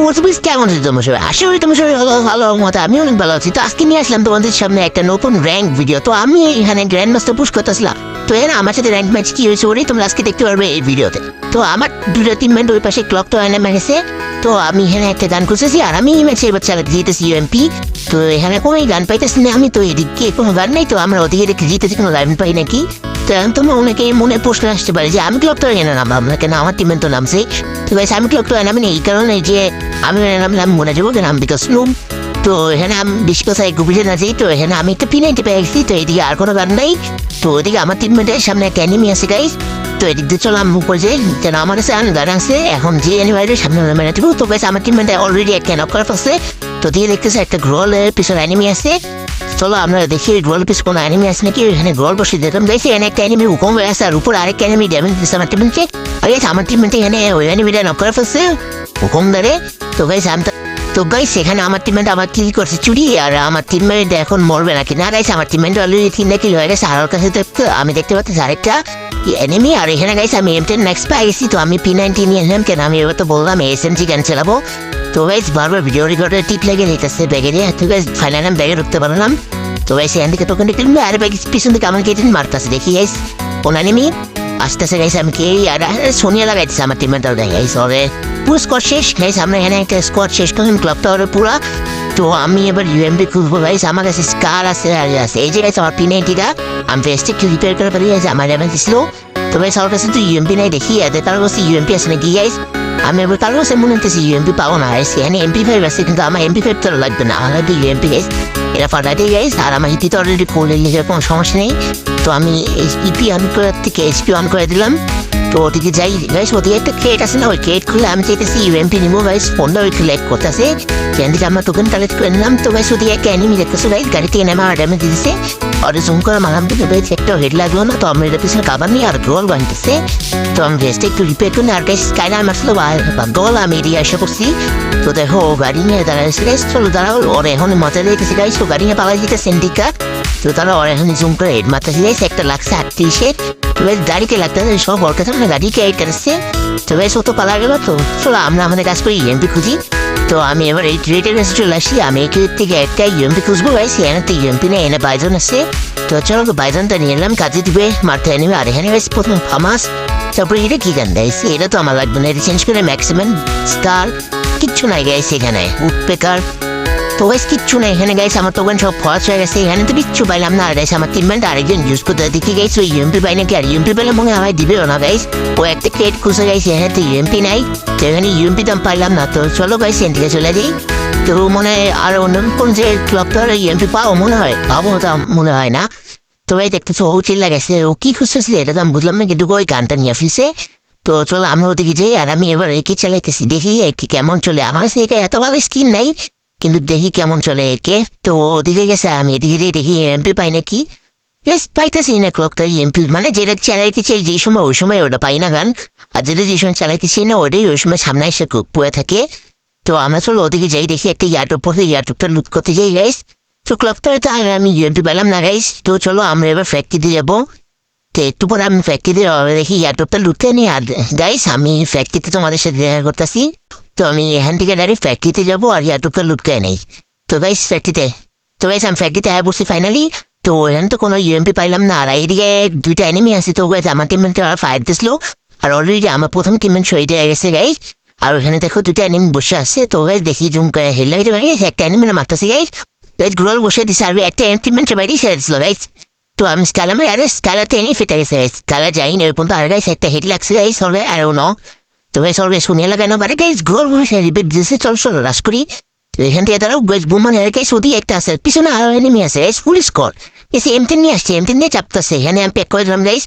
WhatsApp কেমন আছে তোমার সবাই? আশা করি তোমার সবাই ভালো মতো, আমি অনেক ভালো আছি। তো আজকে নিয়ে আসলাম তোমাদের সামনে একটা নতুন র্যাঙ্ক ভিডিও। তো আমি এখানে গ্র্যান্ড মাস্টার পুশ করতেছিলাম। তো এখানে আমার সাথে র্যাঙ্ক ম্যাচ কি হয়েছে ওটাই তোমরা আজকে দেখতে পারবে এই ভিডিওতে। তো আমার 2-3 মিনিট ওই পাশে ক্লক তো এনে মেরেছে। তো আমি এখানে একটা গান খুঁজেছি আর আমি এই ম্যাচে এবার চালাতে জিতেছি ইউএমপি। তো এখানে কোনো গান পাইতেছি না আমি, তো এদিকে কোনো গান নেই। তো আমরা ওদিকে দেখে জিতেছি, কোনো লাইন পাই নাকি। তো এখন তোমরা অনেকে মনে প্রশ্ন আসতে পারে যে আমি ক্লক তো এনে নামলাম না কেন, আমার টিমের তো নামছে। তো গাইস আমি ক্লক তো নামি এই কারণে যে আমি নামলাম মনে যাবো কেন আমি বিকজ নুম। তো এখানে আমি বেশি কথা গুপিতে না যাই। তো এখানে আমি একটা পিনাইতে পেয়ে গেছি। তো এদিকে আর কোনো গান নেই। তো ওইদিকে আমার টিমমেটের সামনে একটা অ্যানিমি আছে গাইস। তো এদিক দিয়ে চলো আমি উপরে যাই, কেন আমার কাছে গান আছে এখন যে অ্যানিমাইডের সামনে মেরে দেবো। তো গাইস আমার টিমমেটে অলরেডি একটা নক করা ফেলছে। তো দিয়ে দেখতেছে একটা গ্রোলের পিছনে অ্যানিমি আছে। চলো আমরা দেখি গ্রোলের পিছনে কোনো অ্যানিমি আছে নাকি। এখানে গ্রোল বসে দেখলাম গাইছে এখানে একটা অ্যানিমি হুকুম হয়ে আছে আর উপর আরেকটা অ্যানিমি ড্যামেজ দিচ্ছে আমার টিমমেটকে। আর গাইস আমার টিমমেটে এখানে ওই অ্যানিমিটা নক করা ফেলছে হুকুম ধরে। তো গাইস আমি তো গাইস এখানে আমার টিমমেট আবার কি করছে চুরি, আর আমার টিমমেট এখন মরবে নাকি না। গাইস আমার টিমমেট অলরেডি 3 কিল হয়ে গেছে। আর কাছে তো আমি দেখতে পাচ্ছি আরেকটা এনিমি। আর এখানে গাইস আমি M10 নেক্সট পাই গেছি। তো আমি P90 নিয়ে এলাম, কেন আমি এবার তো বললাম SMG গান চালাবো। তো গাইস বারবার ভিডিও রেকর্ডের টিপ লেগে যেতেছে ব্যাগে দিয়ে। তো গাইস ফাইনাল আমি ব্যাগে ঢুকতে পারলাম। তো গাইস এখান থেকে টোকেন কিনবে আর ব্যাগ পিছন থেকে আমার কেটে মারতেছে দেখি গাইস কোন এনিমি আসতেছে। গাইস আমি কে আর সোনিয়া লাগাইতেছে আমার টিমমেটটাও দেখে গাইস ওরে পুরো স্কোয়াড শেষ। গাইস আমরা এখানে একটা স্কোয়াড শেষ করলাম ক্লাবটা ওরে পুরা। তো আমি এবার ইউএমপি খুঁজবো গাইস। আমার কাছে স্কার আছে আর আছে এই যে গাইস আমার P90টা আমি ভেস্টে একটু রিপেয়ার করে পারি গাইস, আমার ড্যামেজ ছিল। তো গাইস আমার কাছে তো ইউএমপি নাই দেখি এদের কারো কাছে ইউএমপি আছে নাকি গাইস। আমি এবার কারো কাছে মনে হচ্ছে ইউএমপি পাবো না গাইস। এখানে MP5 আছে কিন্তু আমার MP5 তো লাগবে না, আমার লাগবে ইউএমপি গাইস। এটা ফাটাতে গাইস আর আমার ইপি তো অলরেডি ফুল লিখে কোনো সমস্যা নেই। তো আমি ইপি অন করার থেকে HP অন করে দিলাম। তো ওদিকে যাই গাইস, ওদিকে একটা কেট আছে না, ওই কেট খুলে আমি চাইতেছি ইউএমপি নিবো গাইস। ফোনটা ওই কালেক্ট করতেছে সেখান থেকে আমরা টোকেন কালেক্ট করে নিলাম। তো গাইস ওদিকে একটা এনিমি দেখতেছো গাইস, গাড়ি থেকে নেমে আমার ড্যামেজ দিতেছে। আর জুম করে মারাম কিন্তু গাইস একটা হেড লাগলো না। তো আমি এটা পিছনে কাবার নিই আর গোল বানতেছে। তো আমি ভেস্টে একটু রিপেয়ার করি আর গাইস স্কাইলার মারছিল গোল আমি এদিকে এসে করছি। তো দেখো গাড়ি নিয়ে দাঁড়াইছে গাইস, চলো দাঁড়াও ওর এখন মজা লেগেছে গাইস। তো গাড়ি নিয়ে পালাই যেতে সেন্টিকা। তো তারা ওর এখন জুম করে হেড মারতেছে গাইস, একটা লাগছে 38-এর। তো গাইস গাড়িকে লাগতেছে সব ওর কাছে মানে গাড়িকে এইট আসছে। তো গাইস ও তো পালা গেল। তো চলো আমরা আমাদের কাজ করি ইউএমপি খুঁজি। তো আমি এবার এই ট্রেটের কাছে চলে আসি, আমি এই থেকে একটা ইউএমপি খুঁজবো গাইস। এখানে তো ইউএমপি নেই, এনে বাইজন আছে। তো চলো বাইজনটা নিয়ে এলাম, কাজে দিবে মারতে নেবে। আর এখানে গাইস প্রথম ফামাস। তারপরে এটা কি গান গাইস, এটা তো আমার লাগবে না, এটা চেঞ্জ করে ম্যাক্সিমাম স্টার কিচ্ছু নাই গাইস এখানে উডপেকার। তো গাইস কিচ্ছু নাই এখানে গাইস, আমার টোকেন সব খরচ হয়ে গেছে। এখানে তো কিচ্ছু পাইলাম না। আর গাইস আমার টিমমেট আরেকজন ইউজ করতে দেখি গাইস ওই ইউএমপি পাই নাকি। আর ইউএমপি পেলে মনে হয় দিবেও না গাইস, ও একটা ক্রেট খুঁজে গাইস এখানে তো ইউএমপি নাই। তো এখানে ইউএমপি দাম পাইলাম না। তো চলো গাইস এখান থেকে চলে যাই। তো মনে হয় আর অন্য কোন যে ক্লাবটা ইউএমপি পাও মনে হয়, পাবো তা মনে হয় না। তো ভাই দেখতেছো ও চিল্লা গেছে, ও কি খুঁজতেছিল এটা তো আমি বুঝলাম না, কিন্তু ওই গানটা নিয়ে ফেলছে। তো চলো আমরা ওদিকে যাই আর আমি এবার একে চালাইতেছি দেখি একে কেমন চলে। আমার কাছে এটা এত ভালো স্কিন নাই কিন্তু দেখি কেমন চলে একে। তো ওদিকে গেছে আমি এদিকে যাই দেখি এমপি পাই নাকি। পাইতেছি না ক্লকটা এমপি মানে যেটা চালাইতেছি যে সময় ওই সময় ওটা পাই না গান, আর যেটা যে সময় চালাইতেছি না ওটাই ওই সময় সামনে এসে পুয়ে থাকে। তো আমরা চলো ওদিকে যাই দেখি একটা ইয়ারটুক পড়ে ইয়ারটুকটা লুট করতে যাই গাইস। তো ক্লকটা তো আমি ইউএমপি পেলাম না গাইস। তো চলো আমরা এবার ফ্যাক্টরিতে যাবো। তো একটু পরে আমি ফ্যাক্টরিতে দেখি ইয়ারটুকটা লুটতে নিই। আর গাইস আমি ফ্যাক্টরিতে তোমাদের সাথে দেখা করতেছি। তো আমি এখান থেকে ডাইরেক্ট ফ্যাক্টরিতে যাবো আর ইয়ারটুকটা লুটতে নেই। তো গাইস ফ্যাক্টরিতে তো গাইস আমি ফ্যাক্টরিতে আয় বসছি ফাইনালি। তো এখানে তো কোনো ইউএমপি পাইলাম না। আর এইদিকে 2টা এনিমি আছে। তো গাইস আমার টিমমেট ফায়ার দিছিল আর অলরেডি আমার প্রথম টিমমেট শহীদ হয়ে গেছে গাইস। আর ওখানে দেখো 2টা এনিমি বসে আছে। তো গাইস দেখি জুম করে হেডলাইটে একটা এনিমি মারতেছে গাইস। গাইস গ্রোল বসে দিছে আর একটা টিমমেট বাইরে ছেড়ে দিছিল গাইস। তো আমি স্কালামে আরে স্কালাতে এনে ফেটে গেছে গাইস, স্কালা যাইনি ওই পর্যন্ত। আর গাইস একটা হেড লাগছে গাইস হবে আর নো। তো গাইস অলরেডি শুনিয়ে লাগানো বারে গাইস গ্রোল বসে রিপেট দিয়েছে। চলো রাশ করি। তো এখান থেকে তারাও গাইস বুমান আর গাইস ওদিকে একটা আছে, পিছনে আরো এনিমি আছে গাইস ফুল স্কোর। এসে M10 নিয়ে আসছে, M10 নিয়ে চাপতেছে। এখানে আমি প্যাক করে দিলাম গাইস।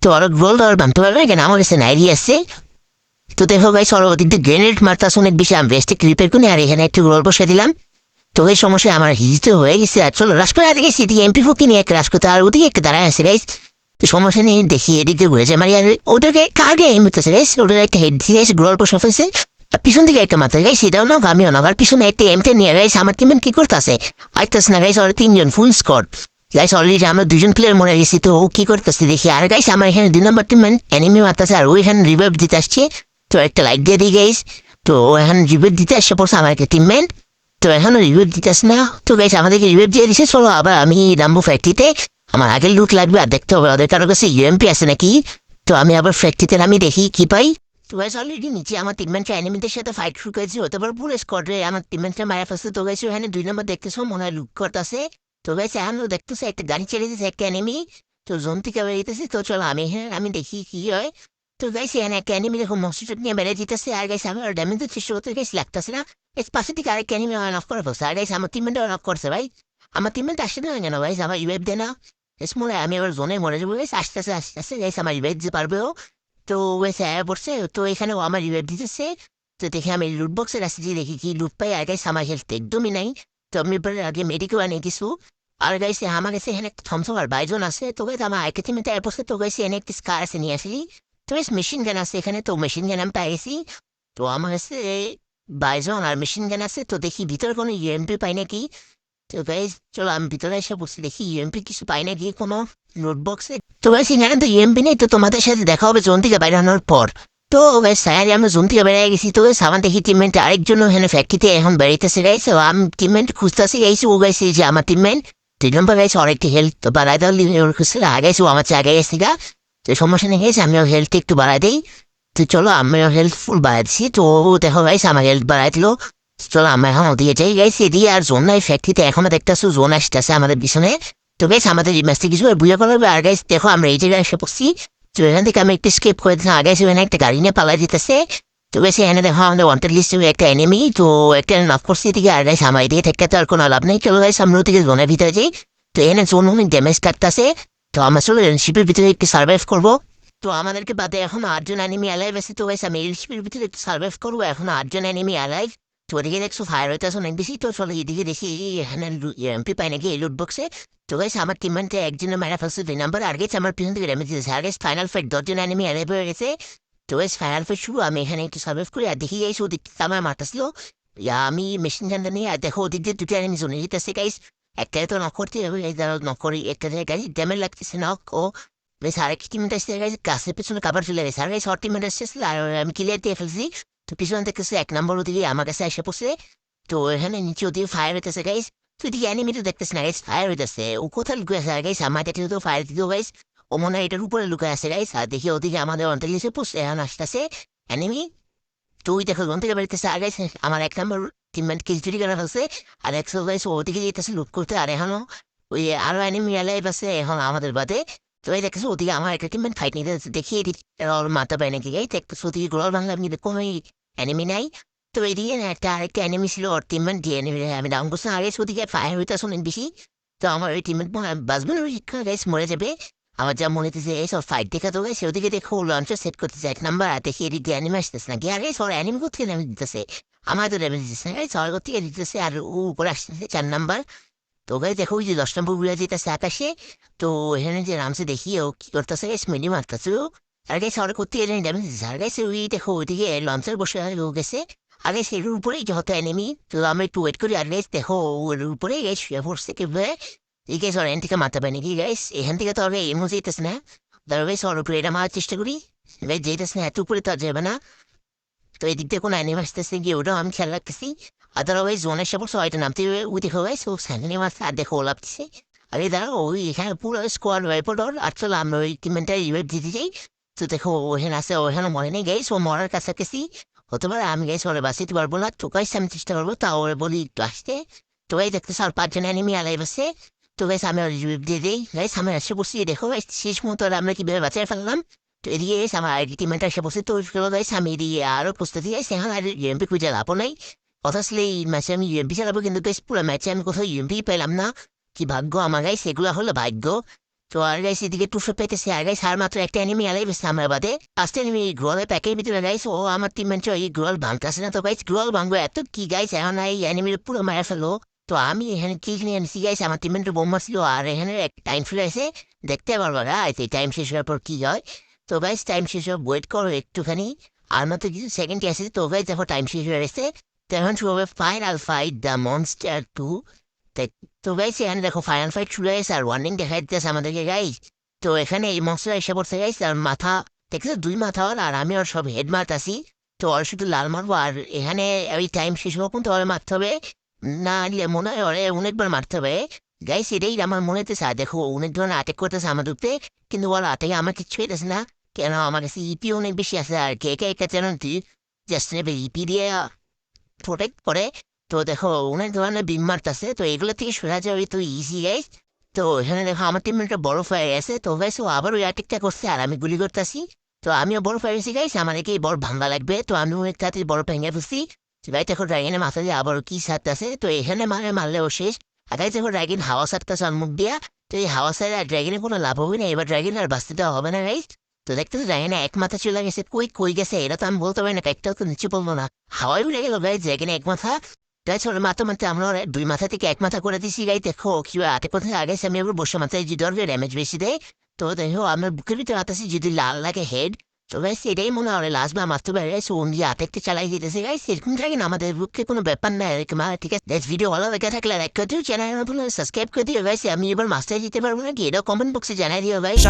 তো আরো গ্রোল আর বানতে পারবে কেন আমার কাছে নাইরি আসছে। তো দেখো গাইস ওর ওদিক দিয়ে গ্রেনেড মারতাছে অনেক বেশি, আমি বেস্টে রিপেয়ার করি আর এখানে একটু গ্রোল বসে দিলাম। তো এই সমস্যা আমার হিজিতে হয়ে গেছে। আর চলো রাশ করে গেছি এদিকে MP4 নিয়ে একটা রাশ করতে, আর ওদিকে একটা দাঁড়ায় আছে গাইস। তো সমস্যা নেই দেখি এদিকে ঘুরে যায় মারি। আর ওদেরকে কাকে এম হতেছে গাইস, ওদের একটা হেড দিয়ে গাইস গ্রোল বসে ফেলছে। আর পিছন থেকে একটা মাথা গাইস, সেটাও না আমিও না। আর পিছনে একটা M10 নিয়ে গাইস আমার টিমের কি করতেছে আইতেছে না গাইস। ওর 3জন ফুল স্কোর গাইস, অলরেডি আমরা 2জন প্লেয়ার মরে গেছি। তো ও কি করতেছে দেখি। আর গাইস আমার এখানে 2 নম্বর টিম এনিমি মারতেছে আর ও এখানে রিভাইভ দিতে আসছে। তো একটা লাইট দিয়ে দিই গাইস। তো এখন রিভিউ দিতে এসে পড়ছে আমাকে টিমমেট। তো এখনো রিভিউ দিতেছে না। তো গাইস আমাদেরকে রিভিউ দিয়ে দিছে, চলো আবার আমি নামবো ফ্যাক্টরিতে। আমার আগের লুট লাগবে আর দেখতে হবে ওদের কারো কাছে ইউএমপি আছে নাকি। তো আমি আবার ফ্যাক্টরিতে নামি দেখি কি পাই। তো গাইস অলরেডি নিচে আমার টিমমেটরা এনিমিদের সাথে ফাইট শুরু করেছে, হতে পারে পুরো স্কোয়াডে আমার টিমমেটরা মারা ফেলছে। তো গাইস ওখানে 2 নম্বর দেখতেছো মনে হয় লুট করতেছে। তো গাইস এখনো দেখতেছে একটা গাড়ি ছেড়ে দিয়েছে একটা এনিমি। তো জোন থেকে বেরিয়েছে। তো চলো আমি দেখি কি হয়। তো গাইস এখানে একটা এনিমি দেখো মস্তিষ্ক নিয়ে বেড়ে দিতেছে। আর গাইস আমার ড্যামেজ তো চেষ্টা করতে গাইস লাগতেছে না। এর পাশে থেকে আরেকটা এনিমি অন অফ করে ফেলছে। আর গাইস আমার টিমমেট অন অফ করছে ভাই। আমার টিমমেট আসছে না কেন গাইস, আমার ইউএফ দেয় না। এস মনে হয় আমি এবার জোনে মরে যাবো গাইস। আস্তে আস্তে আস্তে আস্তে গাইস আমার ইউএফ দিতে পারবে ও। তো গাইস পড়ছে। তো এখানে ও আমার ইউএফ দিতেছে। তো দেখে আমি লুট বক্সের আসতে দিয়ে দেখি কি লুট পাই। আর গাইস আমার হেলথ একদমই নাই। তো আমি এবার আগে মেডিকেল আনিয়ে কিছু। আর গাইস আমার কাছে এখানে একটা থমসম আর বাইজন আছে। তো গাইস আমার আইকে টিমমেট পড়ছে। তো গাইস এনে একটা স্কার আছে নিয়ে আসি। তো বেশ মেশিন গান আছে এখানে। তো মেশিন গান আমি পাইছি। তো আমার কাছে বাইজন আর মেশিন গান আছে। তো দেখি ভিতরে কোনো ইউএমপি পাই নাকি। তো গাইজ চলো আমি ভিতরে এসে বসে দেখি ইউএমপি কিছু পাই নাকি কোনো নোটবক্সে। তো গাইজ এখানে তো ইউএমপি নেই। তো তোমাদের সাথে দেখা হবে জোন থেকে বাইরে আনার পর। তো গাইজ স্যার আমরা জোন থেকে বেরিয়ে গেছি। তো গাইজ আমার দেখি টিমমেন্ট আরেকজন এখানে ফ্যাক্টরিতে এখন বেরিয়েছে গাইছে। আমি টিমমেন্ট খুঁজতেছি গাইছি। ও গাইছে যে আমার টিমমেন্ট 2 নম্বর গাইছে অনেকটা হেল্প তো বাড়াই দেওয়ার খুঁজছিল। আগাইছে ও আমার চেয়ে আগে গেছে গা। তো সমস্যা নেই গেছে আমিও হেলথ একটু বাড়াই দিই। তো চলো আমিও হেলথ ফুল বাড়াই দিচ্ছি। তো ও দেখো গাইছে আমার হেলথ বাড়াই দিল। চলো আমরা এখন ওদিকে যাই গাইছে। এদিকে আর জোন নাই ফ্যাক্টরিতে এখনো দেখতেছো জোন আসতেছে আমাদের পিছনে। তো গাইছে আমাদের ম্যাচটি কিছু বুঝে পারবে। আর গাইছে দেখো আমরা এই জায়গায় এসে পড়ছি। তো এখান থেকে আমি একটু স্কেপ করে দিলাম। আগে এখানে একটা গাড়ি নিয়ে পালাই দিতেছে। তো গাইছে এখানে দেখো আমাদের ওয়ান্টেড লিস্টে একটা এনিমি। তো একটা নক করছি এদিকে। আর গাইছে আমার এদিকে থেকে তো আর কোনো লাভ নেই। চলো গাইছে আমরা ওদিকে জোনের ভিতরে যাই। তো এখানে জোন অনেক ড্যামেজ কাটতেছে। তো আমরা চলো শিপের ভিতরে একটু সার্ভাইভ করবো। তো আমাদেরকে বাদে এখন 8জন এনিমি অ্যালাইভ আছে। তো গাইছে আমি এই শিপের ভিতরে একটু সার্ভাইভ করবো। এখন 8জন এনিমি অ্যালাইভ। তো ওদিকে দেখছো ফায়ার হইতেছে অনেক বেশি। তো চলো এদিকে দেখি এখানে এমপি পাই নাকি এই লুট বক্সে। তো গাইছে আমার টিমমেন্টে একজনের মারা ফেলছে 2 নম্বর। আর গেছে আমার পিছন থেকে ড্যামেজ দিয়েছে। আর গেছে ফাইনাল ফাইট 10জন এনিমি অ্যালাইভ হয়ে গেছে। তো গাইছে ফাইনাল ফাইট শুরু। আমি এখানে একটু সার্ভাইভ করি আর দেখি গাইছে ওদিক থেকে আমার মারতেছিল। আমি মেশিন গানটা নিয়ে আর দেখো ওদিক দিয়ে 2টা এনিমি জোনে যেতেছে গাইস। একটা তো নক করতে হবে এই দ্বারা নক করি একটা গাড়ি ড্যামেজ লাগতেছে নক ও বেশ আরেকটি টিমমেট আসছে গাইছে গাছের পেছনে কাবার চলে গেছে। আর গাইছে হট টিমমেট আসছে আর আমি ক্লিয়ার দিয়ে ফেলছি। তো পিছনে দেখতেছে 1 নম্বর ওদিকে আমার কাছে এসে পড়ছে। তো এখানে নিচে ওদিকে ফায়ার হইতেছে গাইস। তো এদিকে এনিমি তো দেখতেছে না গাইস ফায়ার হইতেছে। ও কোথায় লুকিয়ে আছে আর গাইস আমার এটা তো ফায়ার দিত গাইস। ও মনে হয় এটার উপরে লুকিয়ে আছে গাইস। আর দেখি ওদিকে আমাদের অন্তর এসে পড়ছে এখন আসতেছে এনিমি। তো ওই দেখো কোন থেকে বেরোতেছে। আর গাইস আমার 1 নম্বর টিমমেট খিচুড়ি করে ফেলছে। আর 100 গাইস ওদিকে যেতেছে লুট করতে। আর এখনো ওই আরো এনিমি অ্যালাইভ আছে এখন আমাদের বাদে। তো এই দেখতেছো ওদিকে আমার একটা টিমমেট ফাইট নিতে দেখি এদিকে ওর মাথা পায় নাকি গাই দেখতেছো ওদিকে গোলাল বাংলা আমি কোনো এনিমি নাই। তো এদিকে না একটা আরেকটা এনিমি ছিল ওর টিমমেট দিয়ে এনিমি আমি ডাউন করছি। আগে ওদিকে ফায়ার হইতে শুনেন বেশি। তো আমার ওই টিমমেট বাসবেন ওই শিক্ষা গাইস মরে যাবে। আমার যা মনে হচ্ছে এই সব ফাইট দেখা তো গাইছে ওদিকে দেখো লঞ্চার সেট করতেছে 1 নাম্বার। আর দেখি এদিকে অ্যানিমে আসতেছে না গিয়ে আগে সর অ্যানিমে কোথায় ড্যামেজ দিতেছে। আমার তো ড্যামেজ দিতেছে না সর থেকে দিতেছে। আর ও উপরে আসতেছে 4 নাম্বার। তো গাই দেখো ওই যে 10 নম্বর উড়ে যেতেছে আকাশে। তো এখানে যে রামসে দেখি ও কি করতেছে গাইস মিনি মারতেছে ও। আর গাইছে ওরা করতে গেলে ড্যামেজ দিচ্ছে। আর গাইছে ওই দেখো ওইদিকে লঞ্চার বসে ও গেছে। আগে সেটার উপরেই যত এনিমি। তো আমি একটু ওয়েট করি। আর গাইস দেখো ওর উপরেই গাইস শুয়ে পড়ছে কিভাবে। এই গাইস ওর এন থেকে মারতে পারে নাকি গাইস এখান থেকে তো আর এমন যেতেছে না। ধরো গাইস ওর উপরে এটা মারার চেষ্টা করি। গাইস যেতেছে না এত উপরে তো আর যাবে না। তো এই দিক দিয়ে কোনো অ্যানিমে আসতেছে গিয়ে ওটাও আমি খেয়াল রাখতেছি। আদারওয়াইজ জোনের সাপোর্ট হয়তো নামতে ওই দেখো গাইস ও স্যান্ডেলি মারছে আর দেখো ও লাভছে। আরে দাঁড়া ওই এখানে পুরো স্কোয়াড ওয়াইপড ওর। আর চলো আমরা ওই টিমমেন্টটা রিভাইভ দিতে যাই। তো দেখো ওখানে আছে ওখানে মরে নেই গাইস ও মরার কাছাকাছি হতে পারে। আমি গাইস ওরে বাঁচাতে পারবো না। তো গাইস আমি চেষ্টা করবো তাও ওরে বলি একটু আসতে। তো গাইস দেখতেছ আর 5জন এনিমি আলাইভ আছে। তো গাইস আমি ওর রিভাইভ দিয়ে দিই। গাইস আমি এসে বসি দেখো গাইস শেষ মুহূর্তে ওরা আমরা কিভাবে বাঁচাই ফেললাম। তো এদিকে গাইস আমার আইডি টিমমেন্ট এসে বসে। তো গাইস আমি এদিকে আরও প্রস্তুতি গাইস এখন আর ইউএমপি খুঁজে লাভও নাই। কথা আসলে এই ম্যাচে আমি ইউএমপি চালাবো কিন্তু গাইস পুরো ম্যাচে আমি কোথাও ইউএমপি পেলাম না। কি ভাগ্য আমার গাইস এগুলো হলো ভাগ্য। তো আর গাইস এদিকে টুফে পেতেছে। আর গাইস আর মাত্র একটা এনিমি আলাই বেশি আমার বাদে লাস্ট এনিমি গ্রোয়ালের প্যাকের ভিতরে গাইস ও আমার টিমমেন্ট এই গ্রোয়াল ভাঙতেছে না। তো গাইস গ্রোয়াল ভাঙবো এত কি গাইস এখন এই এনিমির পুরো মারা ফেলো। তো আমি এখানে কি নিয়ে আনছি গাইস আমার টিমমেন্টের বোম মারছিল। আর এখানে এক টাইম ফিরে এসে দেখতে পারবো গাইস এই টাইম শেষ হওয়ার পর কি হয়। তো গাইস টাইম শেষ হওয়ার ওয়েট করো একটুখানি। আর মাত্র কিছু সেকেন্ড আছে। তো গাইস দেখো টাইম শেষ হয়ে গেছে। তখন শুরু হবে ফাইনাল ফাইট দ্য মনস্টার 2। তো গাইস এখানে দেখো ফাইনাল ফাইট শুরু হয়েছে আর ওয়ার্নিং দেখা দিতেছে আমাদেরকে গাইস। তো এখানে এই মনস্টার এসে পড়ছে গাইস আর মাথা দেখছো 2 মাথা আর আমি আর সব হেড মারতাছি। তো তো ওর শুধু লাল মারবো আর এখানে ওই টাইম শেষ হওয়া পর্যন্ত ওরা মারতে হবে, না নিলে মনে হয় ওরে অনেকবার মারতে হবে। গাইস এটাই আমার মনে হতেছে। আর দেখো অনেক ধরনের আটেক করতেছে আমার উপরে, কিন্তু ওরা আটেকে আমার কিচ্ছু হইতেছে না, কেন আমার কাছে ইপি অনেক বেশি আছে। আর কে কে একটা চ্যানেল জাস্ট নেবে ইপি দিয়ে প্রোটেক্ট করে। তো দেখো অনেক ধরনের বিম মারতেছে, তো এগুলো থেকে সরা যাবে তো ইজি গাইস। তো এখানে দেখো আমার টিম একটা বড় ফায়ার আছে, তো গাইস ও আবার ওই অ্যাটেকটা করছে আর আমি গুলি করতেছি। তো আমিও বড় ফায়ার আছি গাইস, আমার একেই বড় ভাঙ্গা লাগবে, তো আমিও এক তাড়াতাড়ি বড় ভেঙে ফেলছি। গাইস দেখো ড্রাগনের মাথা দিয়ে আবার কি সারতেছে, তো এখানে মারলেও শেষ। আর গাইস দেখো ড্রাগন হাওয়া সারতেছে আর মুখ দিয়া, তো এই হাওয়া সারে আর ড্রাগনের কোনো লাভ হবে না, এবার ড্রাগন আর বাঁচতে দেওয়া হবে না গাইস। তো দেখতেছো ড্রাগনে এক মাথা চলে গেছে, কই কই গেছে এটা তো আমি বলতে পারি না, একটাও তো নিচে বলবো না, হাওয়ায় উড়ে গেল গাইস ড্রাগনে এক মাথা। তাই ছোট মাথা মারতে আমরা ওর দুই মাথা থেকে এক মাথা করে দিছি গাই। দেখো কি আটে কোথায় আগে আমি আবার বসে মাথায় যদি ওর ড্যামেজ বেশি দেয়। তো দেখো আমার বুকের ভিতরে আতাছি যদি লাল লাগে হেড, তো গাইস এটাই মনে হয় লাস্ট বা মারতে পারে গাইস, ওন দিয়ে আটেকতে চালাই দিতেছে গাইস, এরকম থাকে না আমাদের বুকে কোনো ব্যাপার না এরকম। ঠিক আছে ভিডিও ভালো লেগে থাকলে লাইক করে দিও, চ্যানেল সাবস্ক্রাইব করে দিও গাইস। আমি এবার মাস্টার দিতে পারবো নাকি এটাও কমেন্ট বক্সে জানাই দিও গাইস।